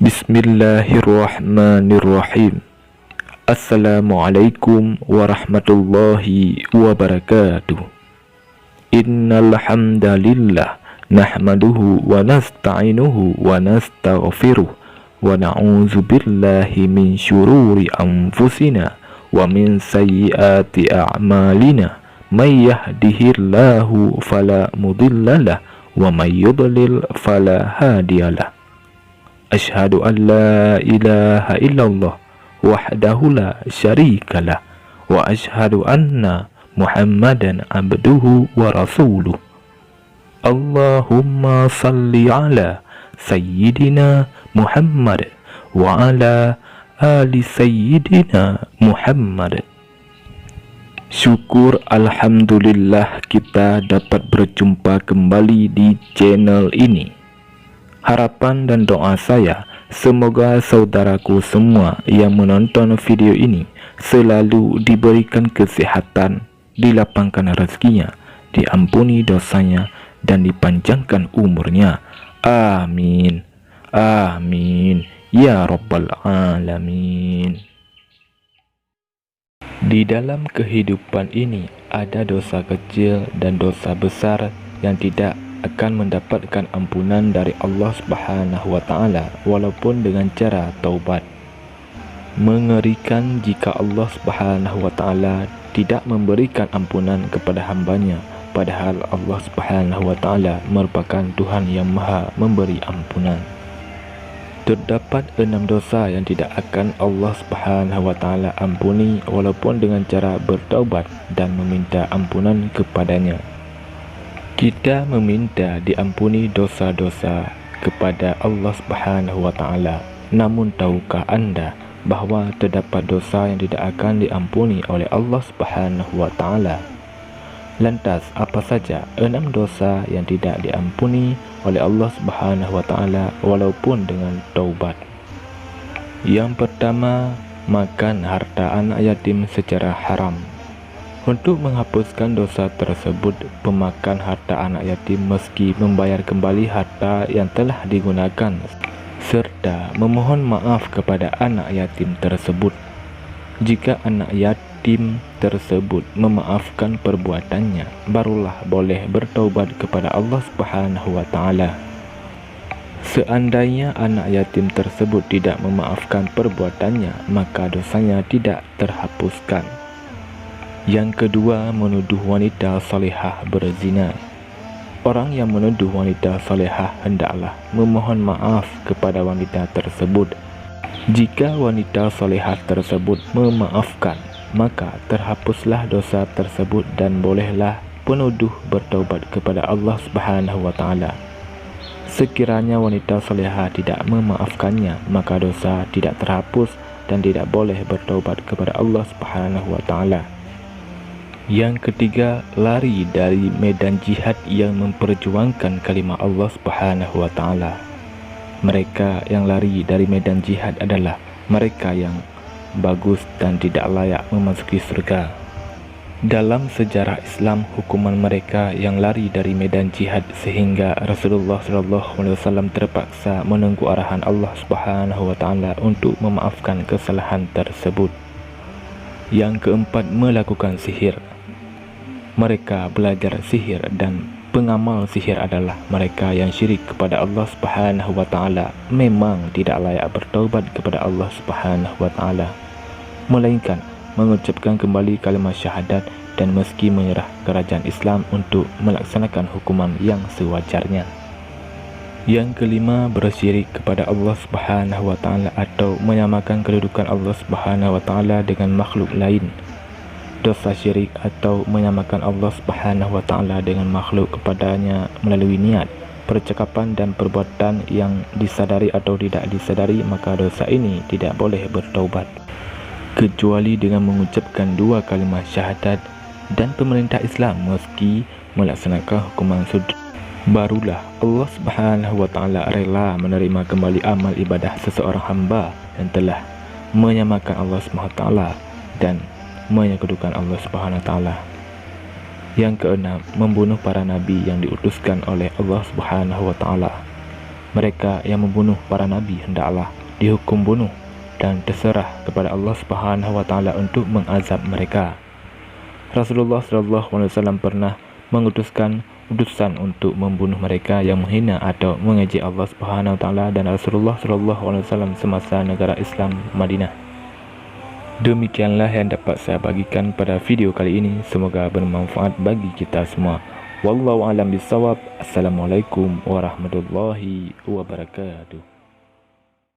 Bismillahirrahmanirrahim. Assalamualaikum warahmatullahi wabarakatuh. Innal hamdalillah nahmaduhu wa nasta'inuhu wa nastaghfiruh wa na'udzu billahi min syururi anfusina wa min sayyiati a'malina. May yahdihillahu fala mudhillalah wa may yudlil fala hadiyalah. Asyhadu an la ilaha illallah wahdahu la syarikalah wa asyhadu anna Muhammadan abduhu wa rasuluh. Allahumma salli ala sayyidina Muhammad wa ala ali sayyidina Muhammad. Syukur alhamdulillah kita dapat berjumpa kembali di channel ini. Harapan dan doa saya, semoga saudaraku semua yang menonton video ini selalu diberikan kesehatan, dilapangkan rezekinya, diampuni dosanya, dan dipanjangkan umurnya. Amin. Amin. Ya Rabbal Alamin. Di dalam kehidupan ini ada dosa kecil dan dosa besar yang tidak akan mendapatkan ampunan dari Allah Subhanahu wa Ta'ala walaupun dengan cara taubat. Mengerikan jika Allah Subhanahu wa Ta'ala tidak memberikan ampunan kepada hambanya, padahal Allah Subhanahu wa Ta'ala merupakan Tuhan yang Maha memberi ampunan. Terdapat 6 dosa yang tidak akan Allah Subhanahu wa Ta'ala ampuni walaupun dengan cara bertaubat dan meminta ampunan kepadanya. Kita meminta diampuni dosa-dosa kepada Allah Subhanahu wa Ta'ala. Namun tahukah Anda bahawa terdapat dosa yang tidak akan diampuni oleh Allah Subhanahu wa Ta'ala? Lantas apa saja 6 dosa yang tidak diampuni oleh Allah Subhanahu wa Ta'ala walaupun dengan taubat? Yang pertama, makan harta anak yatim secara haram. Untuk menghapuskan dosa tersebut, pemakan harta anak yatim meski membayar kembali harta yang telah digunakan serta memohon maaf kepada anak yatim tersebut. Jika anak yatim tersebut memaafkan perbuatannya, barulah boleh bertaubat kepada Allah Subhanahu wa Ta'ala. Seandainya anak yatim tersebut tidak memaafkan perbuatannya, maka dosanya tidak terhapuskan. Yang kedua, menuduh wanita salihah berzina. Orang yang menuduh wanita salihah hendaklah memohon maaf kepada wanita tersebut. Jika wanita salihah tersebut memaafkan, maka terhapuslah dosa tersebut dan bolehlah penuduh bertaubat kepada Allah Subhanahu wa Ta'ala. Sekiranya wanita salihah tidak memaafkannya, maka dosa tidak terhapus dan tidak boleh bertaubat kepada Allah Subhanahu wa Ta'ala. Yang ketiga, lari dari medan jihad yang memperjuangkan kalimah Allah Subhanahu wa Ta'ala. Mereka yang lari dari medan jihad adalah mereka yang bagus dan tidak layak memasuki surga. Dalam sejarah Islam, hukuman mereka yang lari dari medan jihad sehingga Rasulullah SAW terpaksa menunggu arahan Allah Subhanahu wa Ta'ala untuk memaafkan kesalahan tersebut. Yang keempat, melakukan sihir. Mereka belajar sihir dan pengamal sihir adalah mereka yang syirik kepada Allah Subhanahu wa Ta'ala. Memang tidak layak bertaubat kepada Allah Subhanahu wa Ta'ala, melainkan mengucapkan kembali kalimat syahadat dan meski menyerah kerajaan Islam untuk melaksanakan hukuman yang sewajarnya. Yang kelima, bersyirik kepada Allah Subhanahu wa Ta'ala atau menyamakan kedudukan Allah Subhanahu wa Ta'ala dengan makhluk lain. Dosa syirik atau menyamakan Allah Subhanahu wa Ta'ala dengan makhluk kepadanya melalui niat, percakapan dan perbuatan yang disadari atau tidak disadari, maka dosa ini tidak boleh bertaubat kecuali dengan mengucapkan 2 kalimat syahadat dan pemerintah Islam meski melaksanakan hukuman sud. Barulah Allah Subhanahu wa Ta'ala rela menerima kembali amal ibadah seseorang hamba yang telah menyamakan Allah Subhanahu wa Ta'ala dan menyekutukan Allah Subhanahu wa Ta'ala. Yang keenam, membunuh para nabi yang diutuskan oleh Allah Subhanahu wa Ta'ala. Mereka yang membunuh para nabi hendaklah dihukum bunuh, dan terserah kepada Allah Subhanahu wa taala untuk mengazab mereka. Rasulullah SAW pernah mengutuskan utusan untuk membunuh mereka yang menghina atau mengejek Allah Subhanahu wa taala dan Rasulullah SAW semasa negara Islam Madinah. Demikianlah yang dapat saya bagikan pada video kali ini. Semoga bermanfaat bagi kita semua. Wallahu a'lam bishawab. Assalamualaikum warahmatullahi wabarakatuh.